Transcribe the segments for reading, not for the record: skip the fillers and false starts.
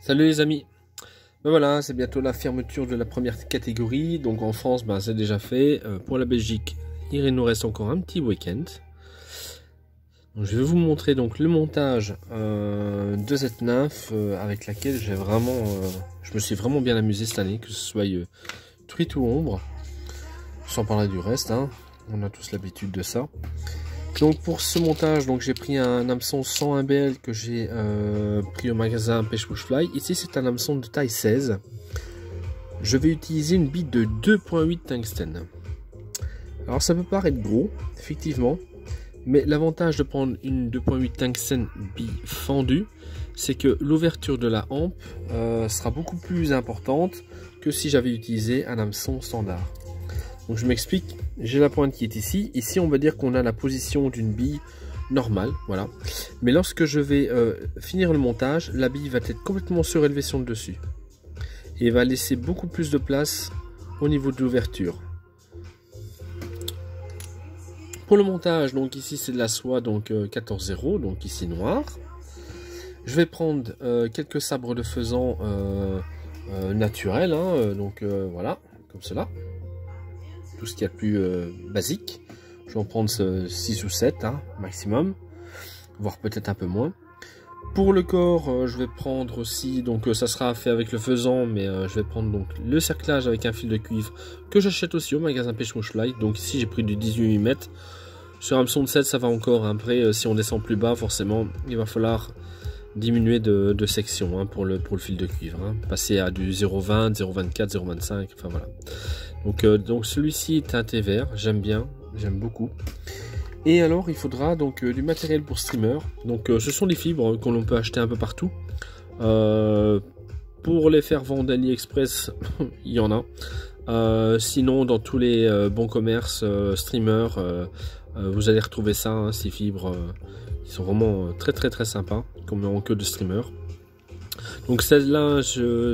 Salut les amis, ben voilà, c'est bientôt la fermeture de la première catégorie. Donc en France, ben, c'est déjà fait. Pour la Belgique, il nous reste encore un petit week-end. Donc, je vais vous montrer donc le montage de cette nymphe avec laquelle je me suis vraiment bien amusé cette année, que ce soit truite ou ombre, sans parler du reste, hein. On a tous l'habitude de ça. Donc pour ce montage, donc j'ai pris un hameçon 101 BL que j'ai pris au magasin Pêche Push Fly. Ici c'est un hameçon de taille 16. Je vais utiliser une bille de 2.8 tungstène. Alors ça peut paraître gros, effectivement, mais l'avantage de prendre une 2.8 tungstène bille fendue, c'est que l'ouverture de la hampe sera beaucoup plus importante que si j'avais utilisé un hameçon standard. Donc je m'explique, j'ai la pointe qui est ici. Ici on va dire qu'on a la position d'une bille normale, voilà. Mais lorsque je vais finir le montage, la bille va être complètement surélevée sur le dessus. Et va laisser beaucoup plus de place au niveau de l'ouverture. Pour le montage, donc ici c'est de la soie, donc 14-0, donc ici noir. Je vais prendre quelques sabres de faisan naturels, hein, donc voilà, comme cela. Tout ce qu'il y a de plus basique. Je vais en prendre 6 ou 7 hein, maximum, voire peut-être un peu moins. Pour le corps, je vais prendre aussi, donc ça sera fait avec le faisan, mais je vais prendre donc le cerclage avec un fil de cuivre que j'achète aussi au magasin Pêche Push Fly. Donc ici j'ai pris du 18 mm. Sur un hameçon de 7 ça va encore, hein. Après si on descend plus bas forcément il va falloir diminuer de section hein, pour le fil de cuivre, hein. Passer à du 0,20, 0,24, 0,25, enfin voilà. Donc celui-ci est teinté vert, j'aime bien, j'aime beaucoup. Et alors il faudra donc du matériel pour streamer. Donc ce sont des fibres que l'on peut acheter un peu partout. Pour les faire vendre AliExpress, il y en a. Sinon dans tous les bons commerces streamer, vous allez retrouver ça, hein, ces fibres. Ils sont vraiment très sympas, comme en queue de streamer. Donc celle-là,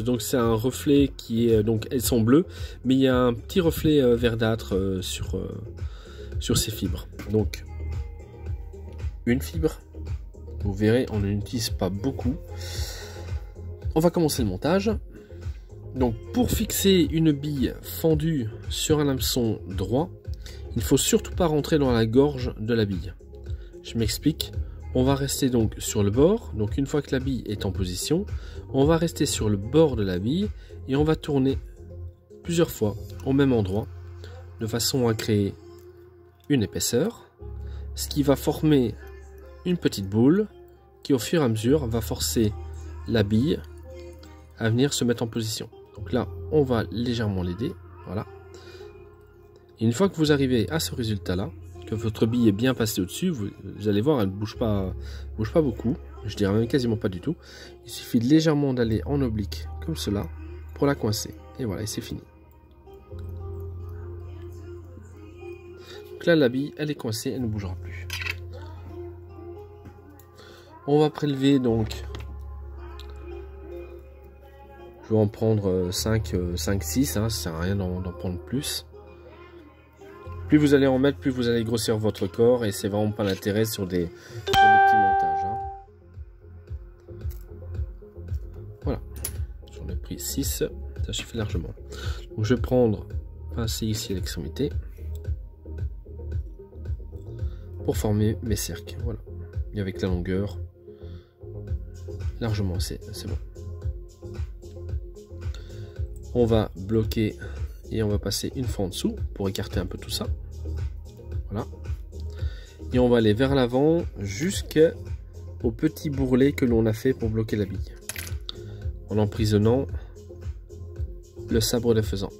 donc c'est un reflet qui est, donc elles sont bleues, mais il y a un petit reflet verdâtre sur ces fibres. Donc une fibre, vous verrez, on n'utilise pas beaucoup. On va commencer le montage. Donc pour fixer une bille fendue sur un hameçon droit, il ne faut surtout pas rentrer dans la gorge de la bille. Je m'explique. On va rester donc sur le bord. Donc une fois que la bille est en position, on va rester sur le bord de la bille et on va tourner plusieurs fois au même endroit de façon à créer une épaisseur, ce qui va former une petite boule qui au fur et à mesure va forcer la bille à venir se mettre en position. Donc là on va légèrement l'aider, voilà. Et une fois que vous arrivez à ce résultat là, que votre bille est bien passée au-dessus, vous allez voir, elle ne bouge pas beaucoup, je dirais même quasiment pas du tout. Il suffit de légèrement d'aller en oblique comme cela pour la coincer. Et voilà, et c'est fini. Donc là, la bille, elle est coincée, elle ne bougera plus. On va prélever donc, je vais en prendre 5, 6, hein, ça sert à rien d'en prendre plus. Plus vous allez en mettre, plus vous allez grossir votre corps, et c'est vraiment pas l'intérêt sur des petits montages, hein. Voilà, j'en ai pris 6, ça suffit largement. Donc je vais prendre, pincer ici à l'extrémité pour former mes cercles. Voilà, et avec la longueur largement c'est bon. On va bloquer et on va passer une fois en dessous pour écarter un peu tout ça. Voilà. Et on va aller vers l'avant jusqu'au petit bourrelet que l'on a fait pour bloquer la bille, en emprisonnant le sabre de faisan.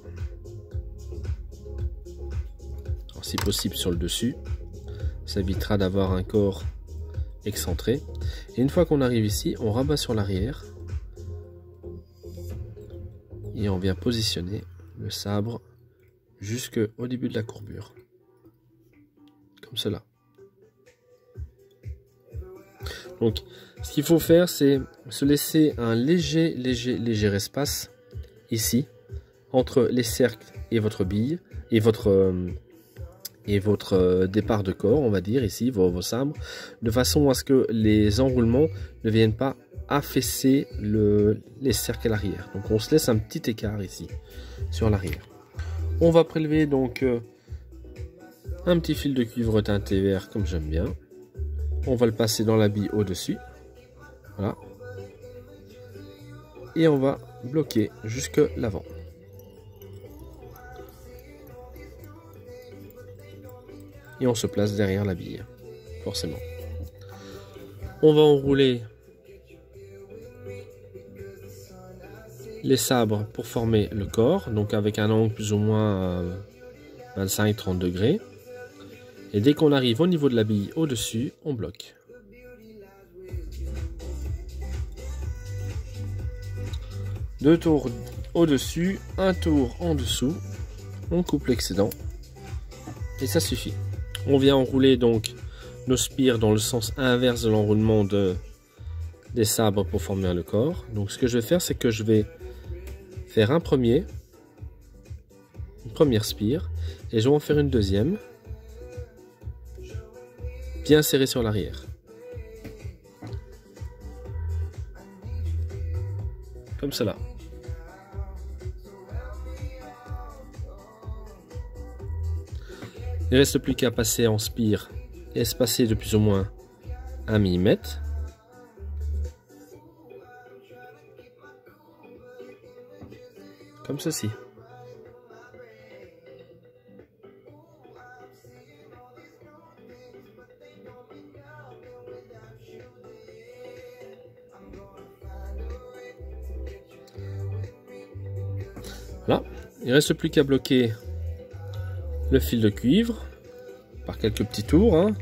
Alors, si possible sur le dessus, ça évitera d'avoir un corps excentré. Et une fois qu'on arrive ici, on rabat sur l'arrière et on vient positionner le sabre jusqu'au début de la courbure, comme cela. Donc ce qu'il faut faire, c'est se laisser un léger espace ici entre les cercles et votre bille et votre départ de corps, on va dire ici, vos sabres, de façon à ce que les enroulements ne viennent pas affaisser les cercles à l'arrière. Donc on se laisse un petit écart ici sur l'arrière. On va prélever donc un petit fil de cuivre teinté vert comme j'aime bien. On va le passer dans la bille au-dessus. Voilà. Et on va bloquer jusque l'avant. Et on se place derrière la bille, forcément. On va enrouler les sabres pour former le corps, donc avec un angle plus ou moins 25-30 degrés. Et dès qu'on arrive au niveau de la bille au-dessus, on bloque. Deux tours au-dessus, un tour en dessous. On coupe l'excédent. Et ça suffit. On vient enrouler donc nos spires dans le sens inverse de l'enroulement des sabres pour former le corps. Donc ce que je vais faire, c'est que je vais faire une première spire et je vais en faire une deuxième, bien serrée sur l'arrière. Comme cela. Il ne reste plus qu'à passer en spire espacé de plus ou moins 1 mm. Comme ceci. Voilà. Il ne reste plus qu'à bloquer le fil de cuivre par quelques petits tours, hein.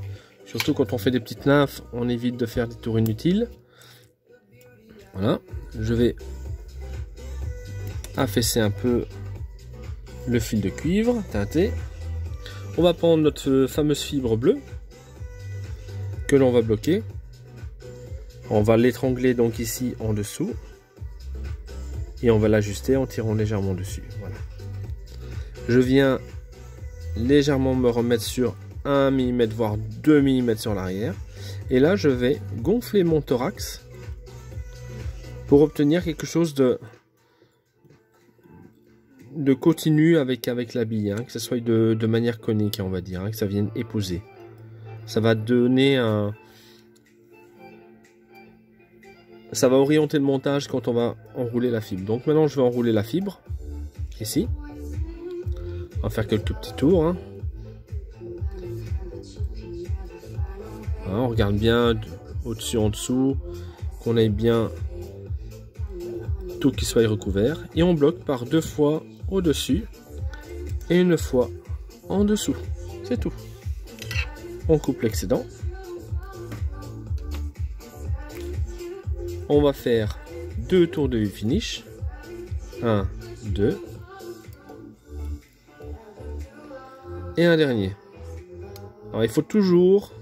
Surtout quand on fait des petites nymphes, on évite de faire des tours inutiles. Voilà, je vais affaisser un peu le fil de cuivre teinté. On va prendre notre fameuse fibre bleue que l'on va bloquer. On va l'étrangler donc ici en dessous et on va l'ajuster en tirant légèrement dessus. Voilà. Je viens légèrement me remettre sur 1 mm voire 2 mm sur l'arrière et là je vais gonfler mon thorax pour obtenir quelque chose de continu avec la bille, hein, que ce soit de manière conique, on va dire, hein, que ça vienne épouser. Ça va donner ça va orienter le montage quand on va enrouler la fibre. Donc maintenant je vais enrouler la fibre ici. On va faire quelques petits tours, hein. Voilà, on regarde bien au-dessus, en dessous, qu'on ait bien tout qui soit recouvert. Et on bloque par 2 fois au-dessus et 1 fois en dessous. C'est tout. On coupe l'excédent. On va faire 2 tours de finish. 1, 2. Et un dernier. Alors il faut toujours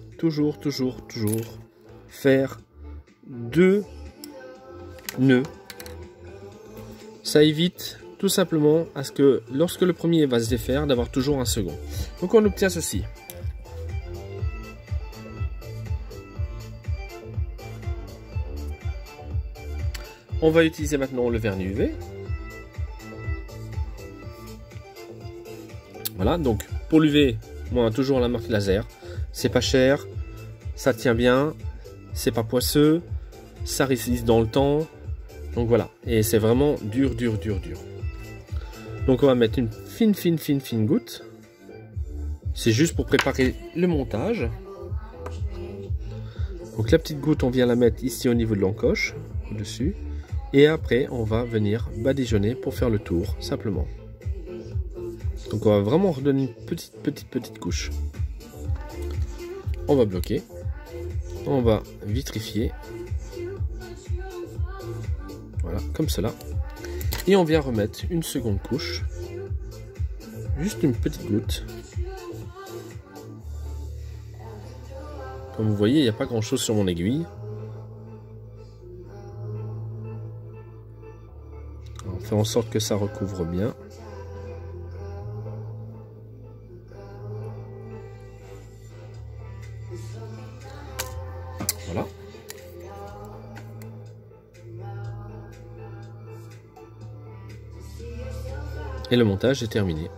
faire 2 nœuds. Ça évite tout simplement à ce que lorsque le premier va se défaire, d'avoir toujours un second. Donc on obtient ceci. On va utiliser maintenant le vernis UV. Voilà, donc pour l'UV, moi toujours la marque Laser. C'est pas cher, ça tient bien, c'est pas poisseux, ça résiste dans le temps. Donc voilà, et c'est vraiment dur. Donc on va mettre une fine goutte. C'est juste pour préparer le montage. Donc la petite goutte, on vient la mettre ici au niveau de l'encoche, au-dessus. Et après, on va venir badigeonner pour faire le tour, simplement. Donc on va vraiment redonner une petite couche. On va bloquer. On va vitrifier. Voilà, comme cela. Et on vient remettre une seconde couche. Juste une petite goutte. Comme vous voyez, il n'y a pas grand chose sur mon aiguille. On fait en sorte que ça recouvre bien. Voilà. Et le montage est terminé.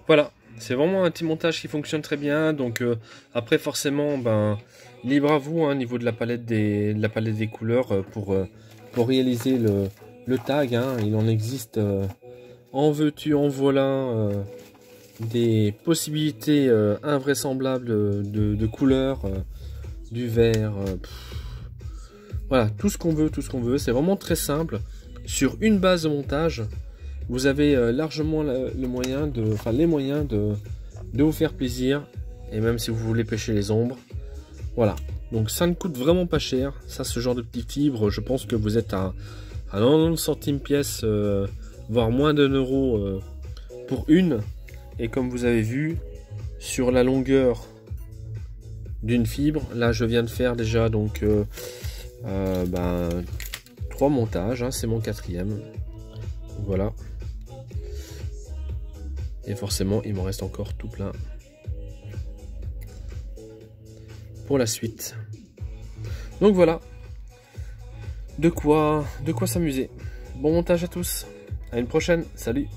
Voilà, c'est vraiment un petit montage qui fonctionne très bien. Donc après forcément, ben, libre à vous au niveau de la palette des couleurs pour réaliser le tag. Hein. Il en existe en veux-tu, en voilà, des possibilités invraisemblables de couleurs, du vert. Voilà, tout ce qu'on veut, tout ce qu'on veut. C'est vraiment très simple. Sur une base de montage, vous avez largement les moyens de vous faire plaisir. Et même si vous voulez pêcher les ombres. Voilà. Donc ça ne coûte vraiment pas cher. Ça, ce genre de petites fibres, je pense que vous êtes à 90 centimes pièce, voire moins d'1 € pour une. Et comme vous avez vu, sur la longueur d'une fibre, là je viens de faire déjà donc 3 montages. Hein, c'est mon 4e. Voilà. Et forcément, il me reste encore tout plein pour la suite. Donc voilà, de quoi s'amuser. Bon montage à tous. À une prochaine. Salut.